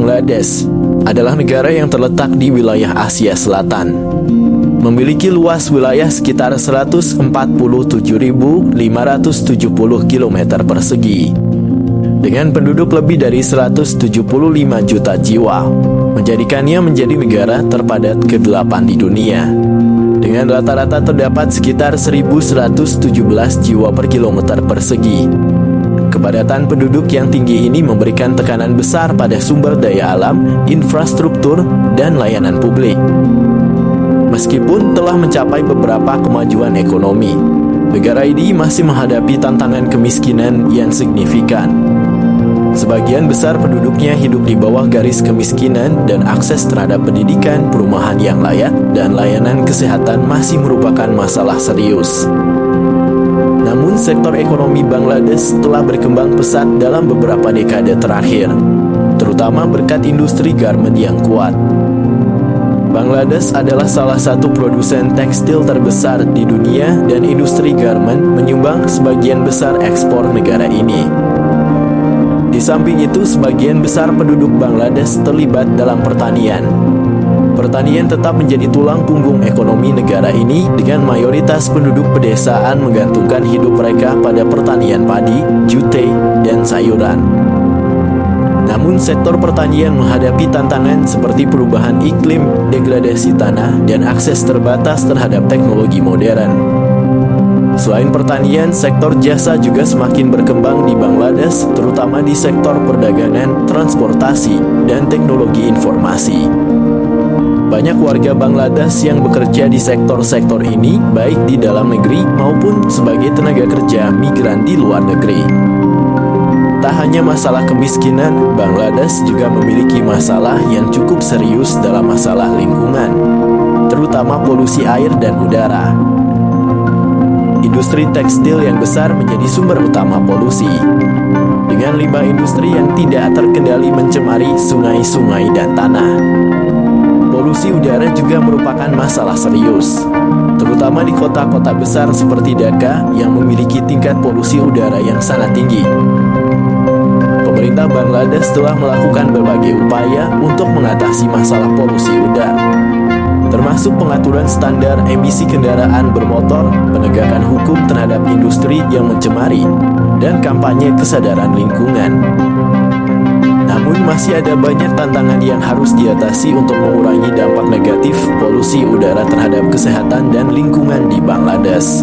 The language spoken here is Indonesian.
Bangladesh adalah negara yang terletak di wilayah Asia Selatan. Memiliki luas wilayah sekitar 147.570 km persegi. Dengan penduduk lebih dari 175 juta jiwa, menjadikannya menjadi negara terpadat ke-8 di dunia. Dengan rata-rata terdapat sekitar 1.117 jiwa per kilometer persegi. Kepadatan penduduk yang tinggi ini memberikan tekanan besar pada sumber daya alam, infrastruktur, dan layanan publik. Meskipun telah mencapai beberapa kemajuan ekonomi, negara ini masih menghadapi tantangan kemiskinan yang signifikan. Sebagian besar penduduknya hidup di bawah garis kemiskinan dan akses terhadap pendidikan, perumahan yang layak, dan layanan kesehatan masih merupakan masalah serius. Namun, sektor ekonomi Bangladesh telah berkembang pesat dalam beberapa dekade terakhir, terutama berkat industri garmen yang kuat. Bangladesh adalah salah satu produsen tekstil terbesar di dunia dan industri garmen menyumbang sebagian besar ekspor negara ini. Di samping itu, sebagian besar penduduk Bangladesh terlibat dalam pertanian. Pertanian tetap menjadi tulang punggung ekonomi negara ini dengan mayoritas penduduk pedesaan menggantungkan hidup mereka pada pertanian padi, jute, dan sayuran. Namun sektor pertanian menghadapi tantangan seperti perubahan iklim, degradasi tanah, dan akses terbatas terhadap teknologi modern. Selain pertanian, sektor jasa juga semakin berkembang di Bangladesh, terutama di sektor perdagangan, transportasi, dan teknologi informasi. Banyak warga Bangladesh yang bekerja di sektor-sektor ini, baik di dalam negeri maupun sebagai tenaga kerja migran di luar negeri. Tak hanya masalah kemiskinan, Bangladesh juga memiliki masalah yang cukup serius dalam masalah lingkungan, terutama polusi air dan udara. Industri tekstil yang besar menjadi sumber utama polusi, dengan limbah industri yang tidak terkendali mencemari sungai-sungai dan tanah. Polusi udara juga merupakan masalah serius, terutama di kota-kota besar seperti Dhaka yang memiliki tingkat polusi udara yang sangat tinggi. Pemerintah Bangladesh telah melakukan berbagai upaya untuk mengatasi masalah polusi udara, termasuk pengaturan standar emisi kendaraan bermotor, penegakan hukum terhadap industri yang mencemari, dan kampanye kesadaran lingkungan. Namun masih ada banyak tantangan yang harus diatasi untuk mengurangi dampak negatif polusi udara terhadap kesehatan dan lingkungan di Bangladesh.